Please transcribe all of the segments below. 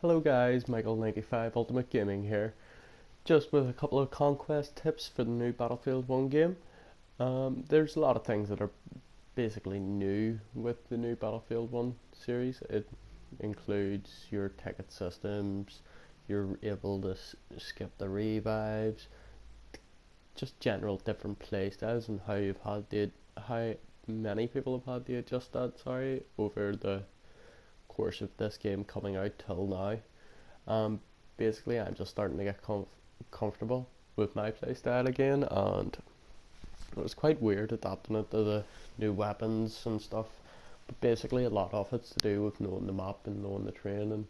Hello guys, Michael95 Ultimate Gaming here, just with a couple of Conquest tips for the new Battlefield 1 game. There's a lot of things that are basically new with the new Battlefield 1 series. It includes your ticket systems, you're able to skip the revives, just general different playstyles and how many people have had to adjust that, over the course of this game coming out till now. Um, Basically, I'm just starting to get comfortable with my playstyle again, and it was quite weird adapting it to the new weapons and stuff. But basically, a lot of it's to do with knowing the map and knowing the terrain and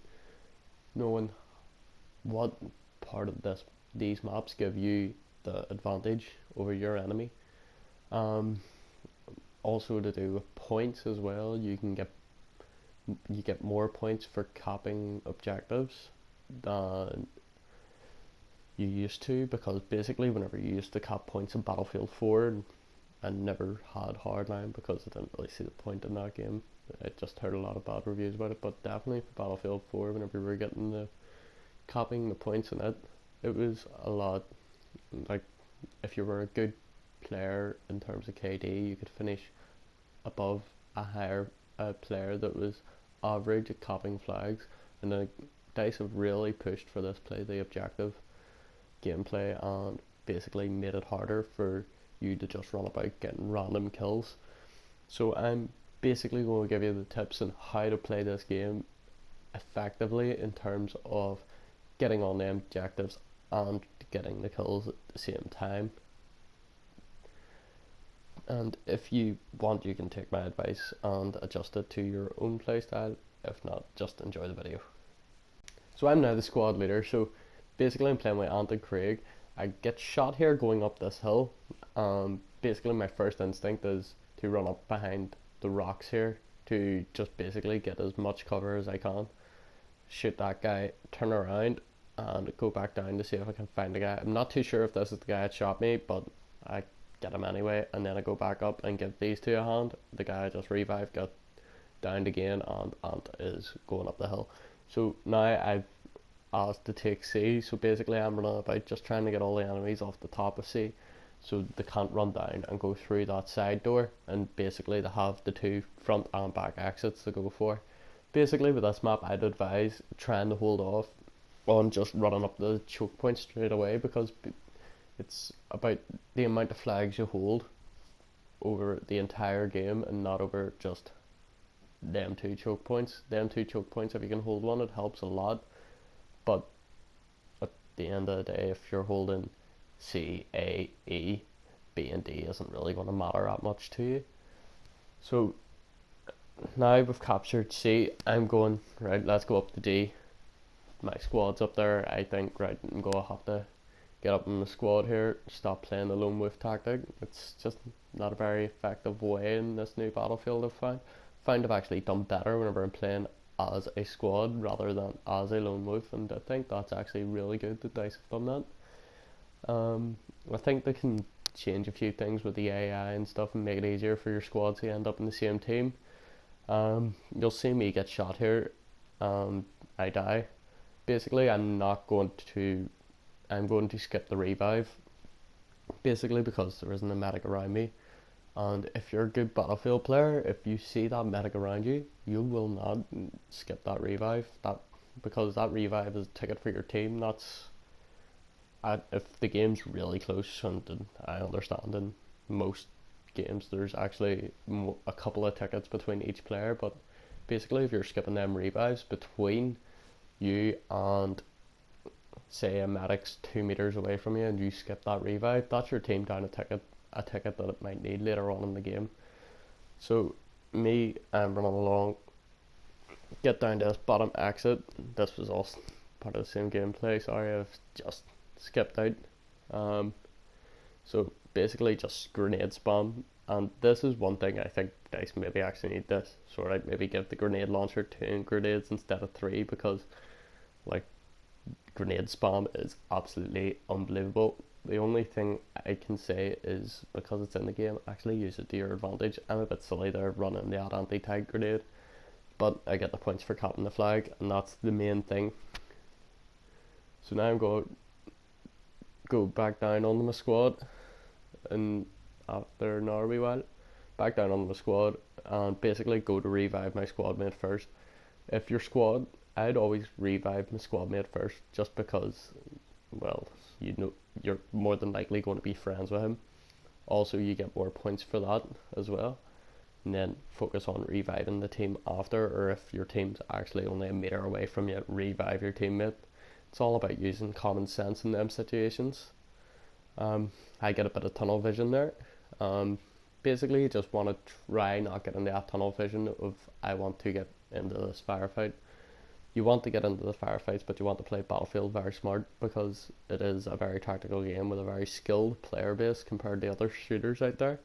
knowing what part of these maps give you the advantage over your enemy. Um, Also to do with points as well. You get more points for capping objectives than you used to, because basically whenever you used to cap points in Battlefield 4, and I never had hardline because I didn't really see the point in that game. I just heard a lot of bad reviews about it, but definitely for Battlefield 4, whenever we were getting the capping the points in it, it was a lot. Like, if you were a good player in terms of KD, you could finish above a higher player that was average at capping flags, and the DICE have really pushed for this play the objective gameplay and basically made it harder for you to just run about getting random kills. So I'm basically going to give you the tips on how to play this game effectively in terms of getting on the objectives and getting the kills at the same time. And if you want, you can take my advice and adjust it to your own playstyle. If not, just enjoy the video. So I'm now the squad leader, so basically I'm playing with Ant and Craig. I get shot here going up this hill. Basically my first instinct is to run up behind the rocks here to just basically get as much cover as I can. Shoot that guy, turn around and go back down to see if I can find the guy. I'm not too sure if this is the guy that shot me, but I get him anyway, and then I go back up and give these two a hand. The guy I just revived got downed again, and Ant is going up the hill. So now I've asked to take C, so basically I'm running about just trying to get all the enemies off the top of C so they can't run down and go through that side door, and basically they have the two front and back exits to go for. Basically with this map I'd advise trying to hold off on just running up the choke point straight away, because it's about the amount of flags you hold over the entire game and not over just them two choke points. Them two choke points, if you can hold one, it helps a lot. But at the end of the day, if you're holding C, A, E, B and D isn't really going to matter that much to you. So now we've captured C, I'm going, right, let's go up to D. My squad's up there, I think, right, I'm going to have to get up in the squad here, stop playing the lone wolf tactic. It's just not a very effective way in this new Battlefield I've found I've actually done better whenever I'm playing as a squad rather than as a lone wolf, and I think that's actually really good that DICE have done that. I think they can change a few things with the AI and stuff and make it easier for your squads to end up in the same team. You'll see me get shot here and I die. Basically I'm going to skip the revive, basically because there isn't a medic around me. And if you're a good Battlefield player, if you see that medic around you, you will not skip that revive. Because that revive is a ticket for your team. If the game's really close, and I understand in most games there's actually a couple of tickets between each player, but basically if you're skipping them revives between you and say a medic's 2 meters away from you and you skip that revive, that's your team down a ticket that it might need later on in the game. So I'm running along, get down to this bottom exit. This was all part of the same gameplay. Sorry, I've just skipped out. So basically just grenade spam, and this is one thing I think DICE maybe actually need this. So I'd maybe give the grenade launcher 2 grenades instead of 3, because like grenade spam is absolutely unbelievable. The only thing I can say is, because it's in the game, actually use it to your advantage. I'm a bit silly there running the anti-tag grenade, but I get the points for captain the flag, and that's the main thing. So now I'm going to go back down onto my squad, and after another wee while, back down onto my squad, and basically go to revive my squad mate first. If your squad, I'd always revive my squad mate first, just because, well, you know, you're more than likely going to be friends with him. Also, you get more points for that as well. And then focus on reviving the team after, or if your team's actually only a meter away from you, revive your teammate. It's all about using common sense in them situations. I get a bit of tunnel vision there. Basically, you just want to try not get into that tunnel vision of I want to get into this firefight. You want to get into the firefights, but you want to play Battlefield very smart, because it is a very tactical game with a very skilled player base compared to other shooters out there.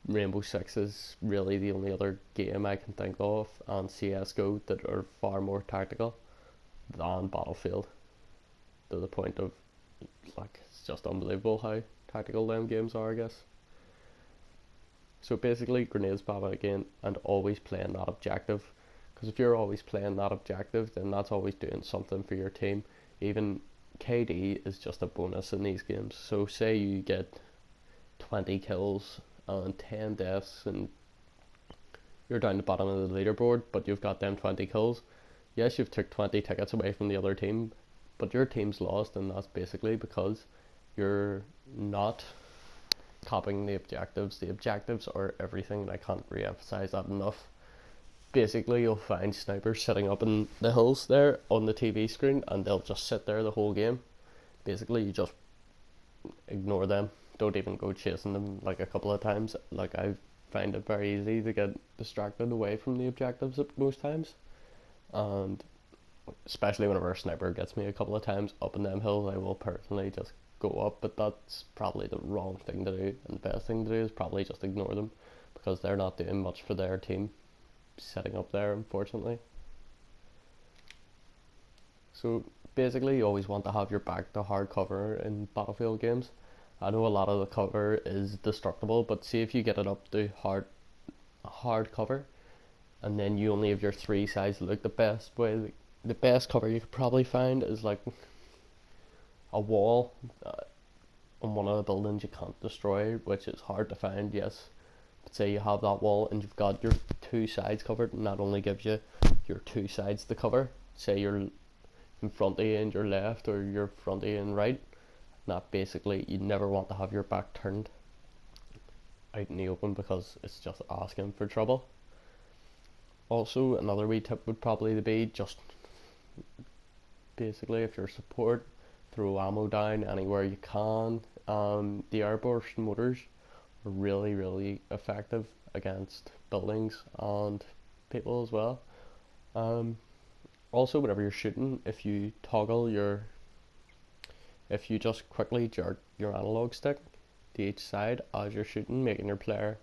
Rainbow Six is really the only other game I can think of, and CSGO, that are far more tactical than Battlefield, to the point of, like, it's just unbelievable how tactical them games are, I guess. So basically, grenade spam again, and always playing that objective, because if you're always playing that objective, then that's always doing something for your team. Even KD is just a bonus in these games. So say you get 20 kills and 10 deaths, and you're down the bottom of the leaderboard, but you've got them 20 kills. Yes, you've took 20 tickets away from the other team, but your team's lost, and that's basically because you're not topping the objectives. The objectives are everything, and I can't re-emphasize that enough. Basically, you'll find snipers sitting up in the hills there on the TV screen, and they'll just sit there the whole game. Basically, you just ignore them. Don't even go chasing them like a couple of times. Like, I find it very easy to get distracted away from the objectives at most times, and especially whenever a sniper gets me a couple of times up in them hills, I will personally just go up, but that's probably the wrong thing to do, and the best thing to do is probably just ignore them, because they're not doing much for their team setting up there, unfortunately. So basically, you always want to have your back to hard cover in Battlefield games. I know a lot of the cover is destructible, but see if you get it up to hard cover, and then you only have your three sides. Look, the best cover you could probably find is like a wall on one of the buildings you can't destroy, which is hard to find, yes. But say you have that wall and you've got your two sides covered, and that only gives you your two sides to cover. Say you're in front of you and your left, or you're front of you and right. That basically, you never want to have your back turned out in the open, because it's just asking for trouble. Also, another wee tip would probably be just basically, if you're support, throw ammo down anywhere you can. The airburst mortars are really, really effective against buildings and people as well. Also, whenever you're shooting, if you just quickly jerk your analog stick to each side as you're shooting, making your player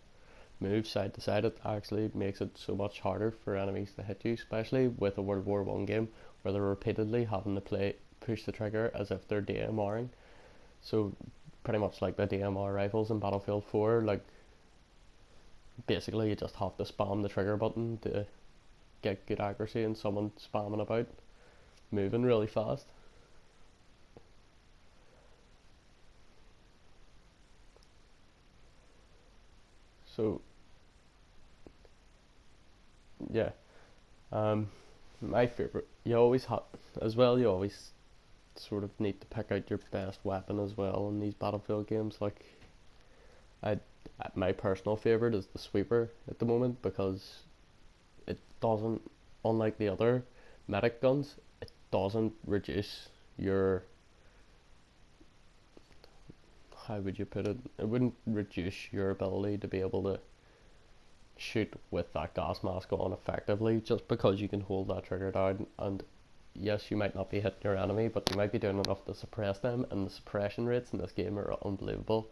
move side to side, it actually makes it so much harder for enemies to hit you, especially with a World War I game where they're repeatedly having to push the trigger as if they're DMRing. So pretty much like the DMR rifles in Battlefield 4, like basically you just have to spam the trigger button to get good accuracy, and someone spamming about, moving really fast. So yeah, my favorite, you always have as well, you always sort of need to pick out your best weapon as well in these Battlefield games. Like, my personal favorite is the sweeper at the moment, because it doesn't, unlike the other medic guns, it doesn't reduce your, how would you put it, it wouldn't reduce your ability to be able to shoot with that gas mask on effectively, just because you can hold that trigger down. And yes, you might not be hitting your enemy, but you might be doing enough to suppress them, and the suppression rates in this game are unbelievable.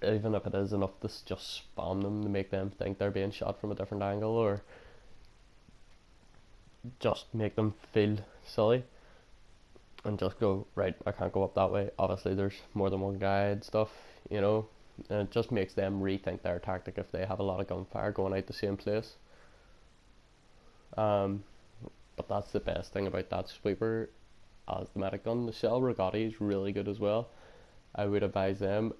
Even if it is enough to just spam them to make them think they're being shot from a different angle, or just make them feel silly and just go, right, I can't go up that way. Obviously there's more than one guy and stuff, you know, and it just makes them rethink their tactic if they have a lot of gunfire going out the same place. But that's the best thing about that sweeper as the medic gun. The shell Rigotti is really good as well. I would advise them.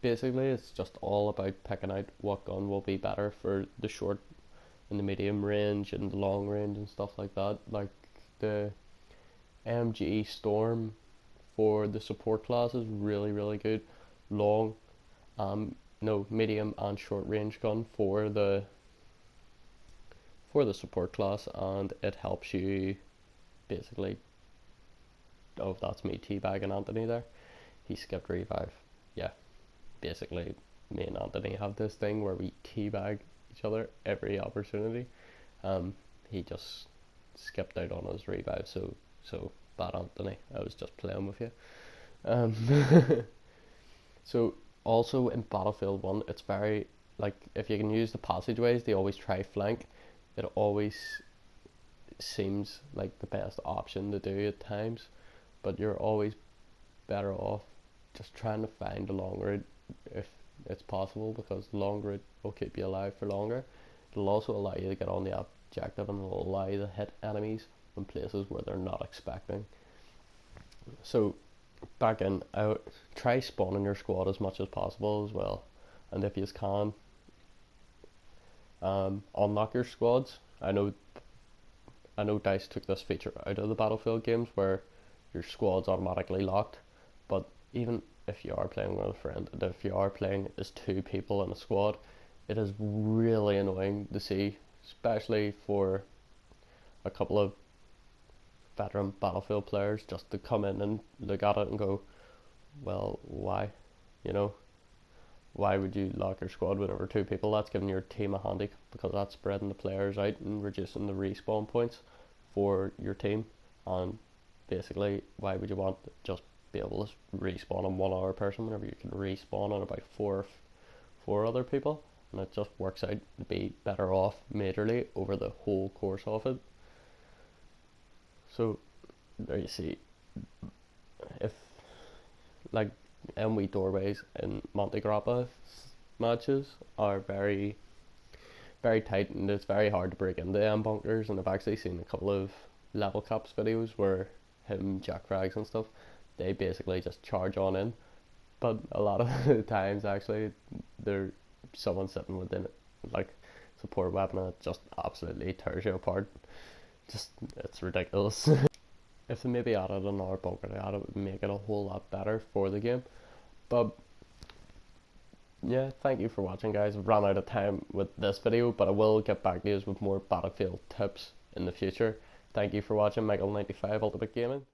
Basically, it's just all about picking out what gun will be better for the short and the medium range and the long range and stuff like that. Like the MG Storm for the support class is really good. Long, no, medium and short range gun for the support class, and it helps you basically. Oh, that's me teabagging Anthony there. He skipped revive. Yeah, basically me and Anthony have this thing where we teabag each other every opportunity. He just skipped out on his revive, so bad Anthony. I was just playing with you. So also in Battlefield 1, it's very, like, if you can use the passageways, they always try flank. It always seems like the best option to do at times, but you're always better off just trying to find a long route if it's possible, because the long route will keep you alive for longer. It'll also allow you to get on the objective, and it'll allow you to hit enemies in places where they're not expecting. So back in, try spawning your squad as much as possible as well, and if you can, unlock your squads. I know DICE took this feature out of the Battlefield games where your squad's automatically locked, but even if you are playing with a friend, and if you are playing as 2 people in a squad, it is really annoying to see, especially for a couple of veteran Battlefield players, just to come in and look at it and go, well, why? You know, why would you lock your squad whenever 2 people? That's giving your team a handy, because that's spreading the players out and reducing the respawn points for your team. And basically, why would you want to just be able to respawn on 1 other person whenever you can respawn on about four other people? And it just works out to be better off majorly over the whole course of it. So there you see, if like MW doorways in Monte Grappa matches are very tight, and it's very hard to break into M bunkers, and I've actually seen a couple of level caps videos where him jack frags and stuff, they basically just charge on in, but a lot of the times actually there's someone sitting within it, like support weapon, and it just absolutely tears you apart. Just, it's ridiculous. If they maybe added another bunker to that, it would make it a whole lot better for the game. But yeah, thank you for watching, guys. I've run out of time with this video, but I will get back to you with more Battlefield tips in the future. Thank you for watching. Michael95 Ultimate Gaming.